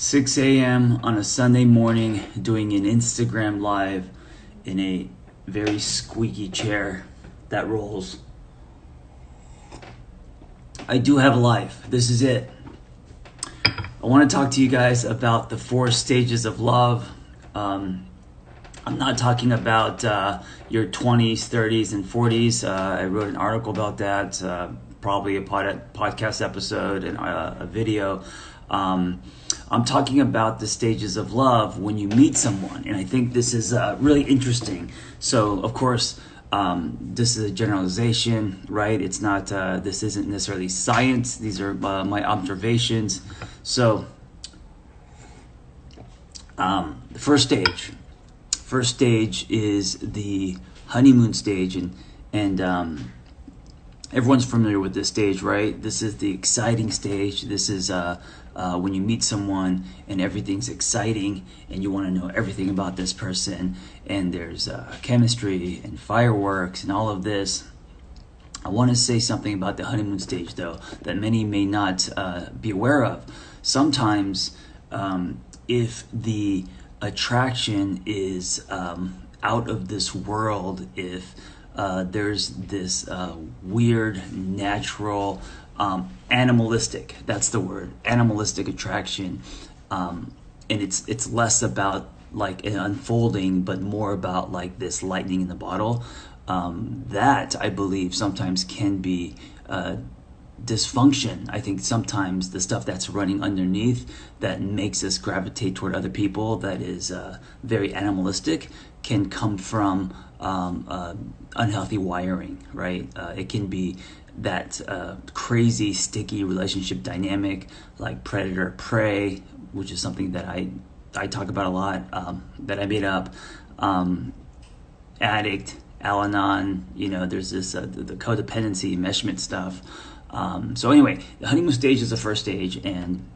6 a.m. on a Sunday morning doing an Instagram live in a very squeaky chair that rolls. I do have a life. This is it. I want to talk to you guys about the 4 stages of love. I'm not talking about your 20s, 30s, and 40s. I wrote an article about that, probably a podcast episode and a video. I'm talking about the stages of love when you meet someone, and I think this is really interesting. So, of course, this is a generalization, right? It's not. This isn't necessarily science. These are my observations. So, the first stage. First stage is the honeymoon stage, and everyone's familiar with this stage, right? This is the exciting stage. This is when you meet someone and everything's exciting and you want to know everything about this person, and there's chemistry and fireworks and all of this. I want to say something about the honeymoon stage, though, that many may not be aware of. Sometimes, if the attraction is out of this world, if there's this weird, natural, animalistic, that's the word, animalistic attraction, and it's less about like an unfolding, but more about like this lightning in the bottle, that I believe sometimes can be dysfunction. I think sometimes the stuff that's running underneath that makes us gravitate toward other people, that is very animalistic, can come from unhealthy wiring, right? It can be that crazy, sticky relationship dynamic, like predator-prey, which is something that I talk about a lot, that I made up. Addict, Al-Anon, there's this the codependency, enmeshment stuff. So anyway, the honeymoon stage is the first stage, and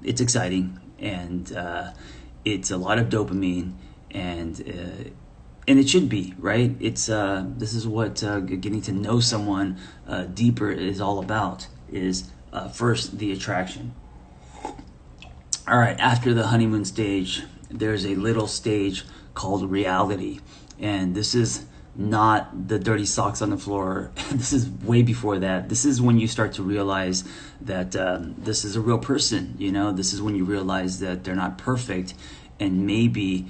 it's exciting, and it's a lot of dopamine, and it should be, right? It's this is what getting to know someone deeper is all about. Is first the attraction. All right, after the honeymoon stage, there's a little stage called reality, and this is not the dirty socks on the floor. This is way before that. This is when you start to realize that this is a real person. This is when you realize that they're not perfect, and maybe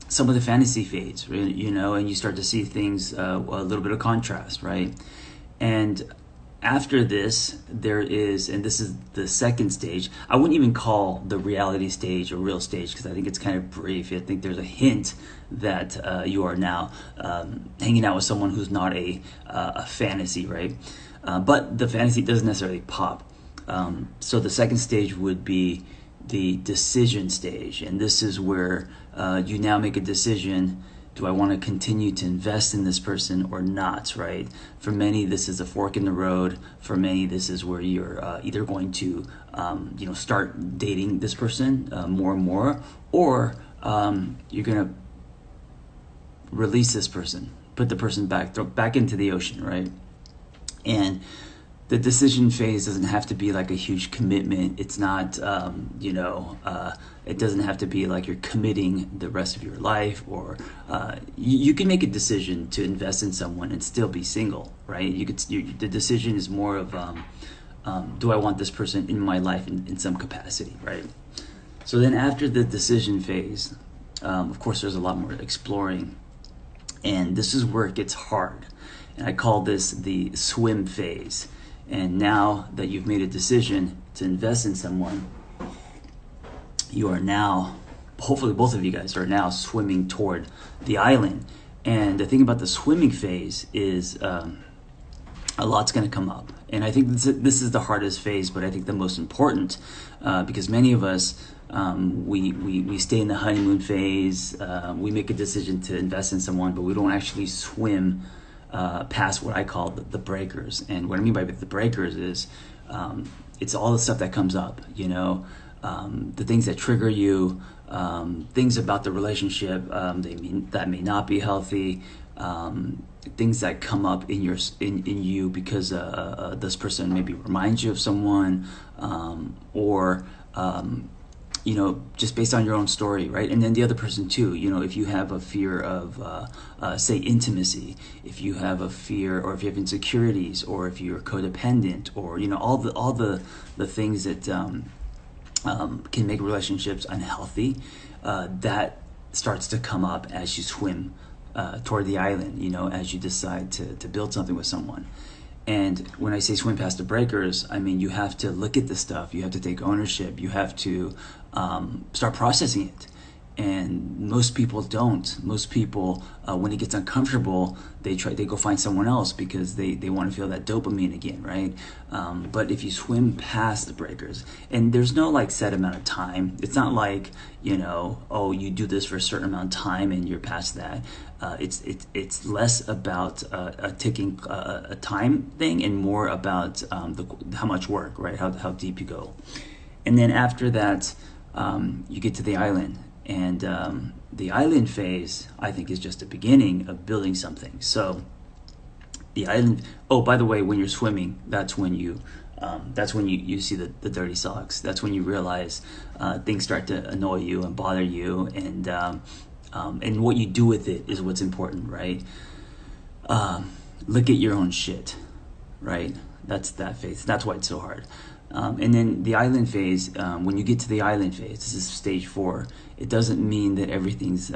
some of the fantasy fades, and you start to see things a little bit of contrast, right? And after this, there is, and this is the second stage. I wouldn't even call the reality stage a real stage, because I think it's kind of brief. I think there's a hint that you are now hanging out with someone who's not a fantasy, right? But the fantasy doesn't necessarily pop. So the second stage would be the decision stage, and this is where you now make a decision. Do I want to continue to invest in this person or not, right? For many, this is a fork in the road. For many, this is where you're either going to start dating this person more and more, or you're going to release this person, put the person back into the ocean, right? And the decision phase doesn't have to be like a huge commitment. It's not, it doesn't have to be like you're committing the rest of your life, or you can make a decision to invest in someone and still be single, right? The decision is more of, do I want this person in my life in some capacity, right? So then after the decision phase, of course, there's a lot more exploring, and this is where it gets hard. And I call this the swim phase. And now that you've made a decision to invest in someone, you are now, hopefully both of you guys are now swimming toward the island. And the thing about the swimming phase is a lot's going to come up. And I think this is the hardest phase, but I think the most important, because many of us, we stay in the honeymoon phase, we make a decision to invest in someone, but we don't actually swim past what I call the breakers. And what I mean by the breakers is it's all the stuff that comes up, the things that trigger you, things about the relationship that may not be healthy, things that come up in you because this person maybe reminds you of someone, or just based on your own story, right? And then the other person too, if you have a fear of, say, intimacy, if you have a fear, or if you have insecurities, or if you're codependent, or, all the things that can make relationships unhealthy, that starts to come up as you swim toward the island, as you decide to build something with someone. And when I say swim past the breakers, I mean you have to look at the stuff. You have to take ownership. You have to start processing it. And most people don't. Most people, when it gets uncomfortable, they go find someone else because they want to feel that dopamine again, right? But if you swim past the breakers, and there's no like set amount of time. It's not like, oh, you do this for a certain amount of time and you're past that. It's less about a ticking a time thing, and more about how much work, right? How deep you go. And then after that, you get to the island. And the island phase, I think, is just the beginning of building something. So the island. Oh, by the way, when you're swimming, that's when you see the dirty socks. That's when you realize things start to annoy you and bother you, and what you do with it is what's important, right? Look at your own shit, right? That's that phase. That's why it's so hard. And then the island phase, when you get to the island phase, this is stage 4, it doesn't mean that everything's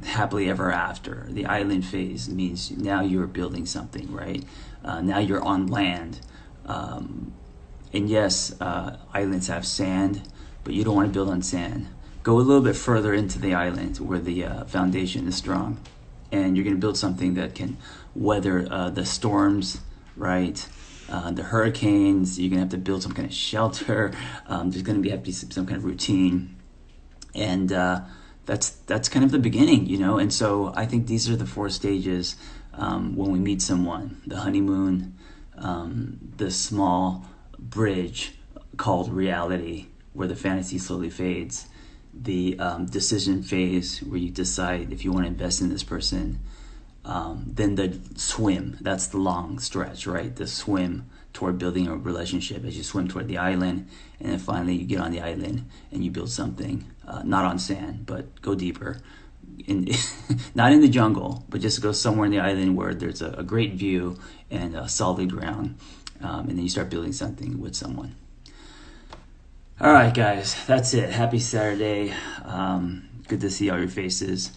happily ever after. The island phase means now you're building something, right? Now you're on land. And yes, islands have sand, but you don't want to build on sand. Go a little bit further into the island where the foundation is strong, and you're going to build something that can weather the storms, right? The hurricanes. You're gonna have to build some kind of shelter. There's gonna have to be some kind of routine, and that's kind of the beginning, And so I think these are the 4 stages when we meet someone: the honeymoon, the small bridge called reality, where the fantasy slowly fades, the decision phase, where you decide if you want to invest in this person. Then the swim, that's the long stretch, right? The swim toward building a relationship as you swim toward the island. And then finally you get on the island and you build something, not on sand, but go deeper. Not in the jungle, but just go somewhere in the island where there's a great view and solid ground. And then you start building something with someone. All right, guys, that's it. Happy Saturday. Good to see all your faces.